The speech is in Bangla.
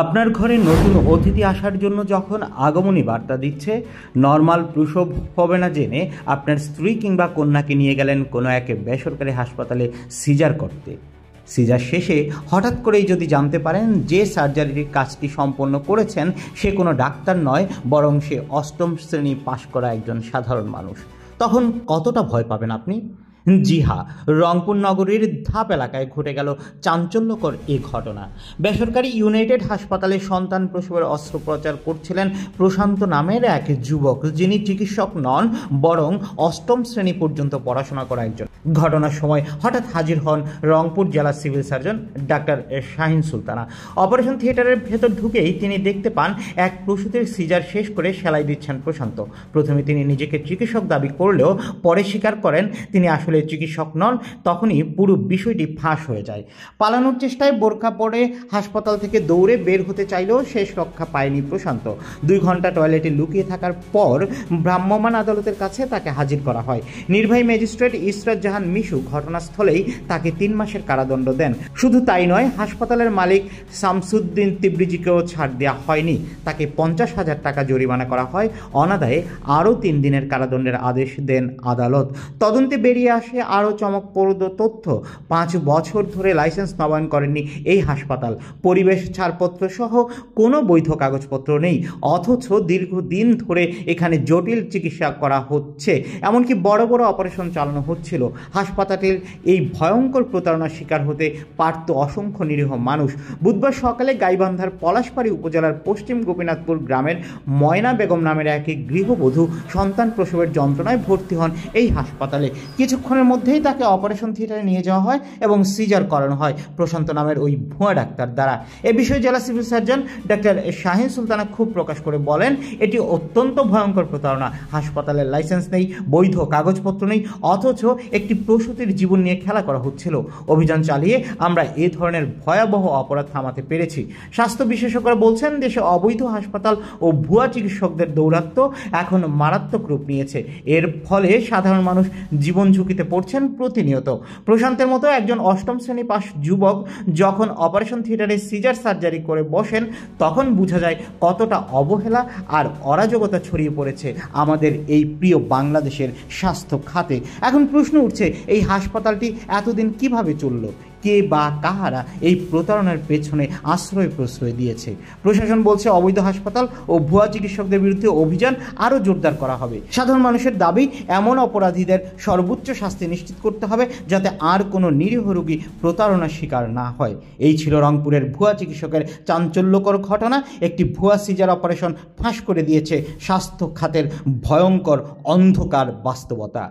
আপনার ঘরে নতুন অতিথি আসার জন্য যখন আগমনী বার্তা দিচ্ছে, নর্মাল প্রসব হবে না জেনে আপনার স্ত্রী কিংবা কন্যাকে নিয়ে গেলেন কোনো এক বেসরকারি হাসপাতালে সিজার করতে। সিজার শেষে হঠাৎ করেই যদি জানতে পারেন যে সার্জারির কাজটি সম্পন্ন করেছেন সে কোনো ডাক্তার নয়, বরং সে অষ্টম শ্রেণী পাশ করা একজন সাধারণ মানুষ, তখন কতটা ভয় পাবেন আপনি? জি হ্যাঁ, রংপুর নগরীর ধাপ এলাকায় ঘটে গেল চাঞ্চল্যকর এই ঘটনা। বেসরকারি ইউনাইটেড হাসপাতালে সন্তান প্রসবের অস্ত্রোপচার করছিলেন প্রশান্ত নামের এক যুবক, যিনি চিকিৎসক নন, বরং অষ্টম শ্রেণী পর্যন্ত পড়াশোনা করা একজন। ঘটনার সময় হঠাৎ হাজির হন রংপুর জেলা civil surgeon doctor Shahin Sultana. Operation থিয়েটারের ভেতর ঢুকেই তিনি দেখতে পান এক প্রসূতির সিজার শেষ করে সেলাই দিচ্ছেন প্রশান্ত। প্রথমে তিনি নিজেকে চিকিৎসক দাবি করলেও পরে স্বীকার করেন তিনি আসলে চিকিৎসক নন। তখনই পুরো বিষয়টি ফাঁস হয়ে যায়। পালানোর চেষ্টায় বোরকা পরে হাসপাতাল থেকে দৌড়ে বের হতে চাইলেও শেষ রক্ষা পায়নি প্রশান্ত। 2 ঘন্টা টয়লেটে লুকিয়ে থাকার পর ভ্রাম্যমাণ আদালতের কাছে তাকে হাজির করা হয়। নির্বাহী ম্যাজিস্ট্রেট ইসরাত জাহান মিশু ঘটনাস্থলেই তাকে 3 মাসের কারাদণ্ড দেন। শুধু তাই নয়, হাসপাতালের মালিক শামসুদ্দিন তিব্রিজিকেও ছাড় দেওয়া হয়নি, তাকে 50,000 টাকা জরিমানা করা হয়। অনাদায়ে আরও 3 দিনের কারাদণ্ডের আদেশ দেন আদালত। তদন্তে বেরিয়ে আসে আরও চমকপ্রদ তথ্য। 5 বছর ধরে লাইসেন্স নবায়ন করেননি এই হাসপাতাল। পরিবেশ ছাড়পত্র সহ কোনো বৈধ কাগজপত্র নেই, অথচ দীর্ঘদিন ধরে এখানে জটিল চিকিৎসা করা হচ্ছে, এমনকি বড় বড় অপারেশন চালানো হচ্ছিল। হাসপাতালটির এই ভয়ঙ্কর প্রতারণার শিকার হতে পারত অসংখ্য নিরীহ মানুষ। বুধবার সকালে গাইবান্ধার পলাশবাড়ী উপজেলার পশ্চিম গোপীনাথপুর গ্রামের ময়না বেগম নামের এক গৃহবধূ সন্তান প্রসবের যন্ত্রণায় ভর্তি হন এই হাসপাতালে। কিছুক্ষণের মধ্যেই তাকে অপারেশন থিয়েটারে নিয়ে যাওয়া হয় এবং সিজার করানো হয় প্রশান্ত নামের ওই ভুয়া ডাক্তার দ্বারা। এ বিষয়ে জেলা civil surgeon doctor Shahin Sultana ক্ষোভ প্রকাশ করে বলেন, এটি অত্যন্ত ভয়ঙ্কর প্রতারণা। হাসপাতালের লাইসেন্স নেই, বৈধ কাগজপত্র নেই, অথচ একটি প্রসূতির জীবন নিয়ে খেলা করা হচ্ছিল। অভিযান চালিয়ে আমরা এ ধরনের ভয়াবহ অপরাধ থামাতে পেরেছি। স্বাস্থ্য বিশেষজ্ঞরা বলছেন, দেশে অবৈধ হাসপাতাল ও ভুয়া চিকিৎসকদের দৌরাত্ম্য এখন মারাত্মক রূপ নিয়েছে। এর ফলে সাধারণ মানুষ জীবন ঝুঁকিতে পড়ছেন প্রতিনিয়ত। প্রশান্তের মতো একজন অষ্টম শ্রেণী পাশ যুবক যখন অপারেশন থিয়েটারে সিজার সার্জারি করে বসেন, তখন বোঝা যায় কতটা অবহেলা আর অরাজকতা ছড়িয়ে পড়েছে আমাদের এই প্রিয় বাংলাদেশের স্বাস্থ্য খাতে। এখন প্রশ্ন উঠছে, এই হাসপাতালটি এতদিন কিভাবে চলল? কে বা কাহারা এই প্রতারণার পেছনে আশ্রয় প্রশ্রয় দিয়েছে? প্রশাসন বলছে অবৈধ হাসপাতাল ও ভুয়া চিকিৎসকদের বিরুদ্ধে অভিযান আরও জোরদার করা হবে। সাধারণ মানুষের দাবি, এমন অপরাধীদের সর্বোচ্চ শাস্তি নিশ্চিত করতে হবে, যাতে আর কোনো নিরীহ রোগী প্রতারণার শিকার না হয়। এই ছিল রংপুরের ভুয়া চিকিৎসকের চাঞ্চল্যকর ঘটনা। একটি ভুয়া সিজার অপারেশন ফাঁস করে দিয়েছে স্বাস্থ্য খাতের ভয়ঙ্কর অন্ধকার বাস্তবতা।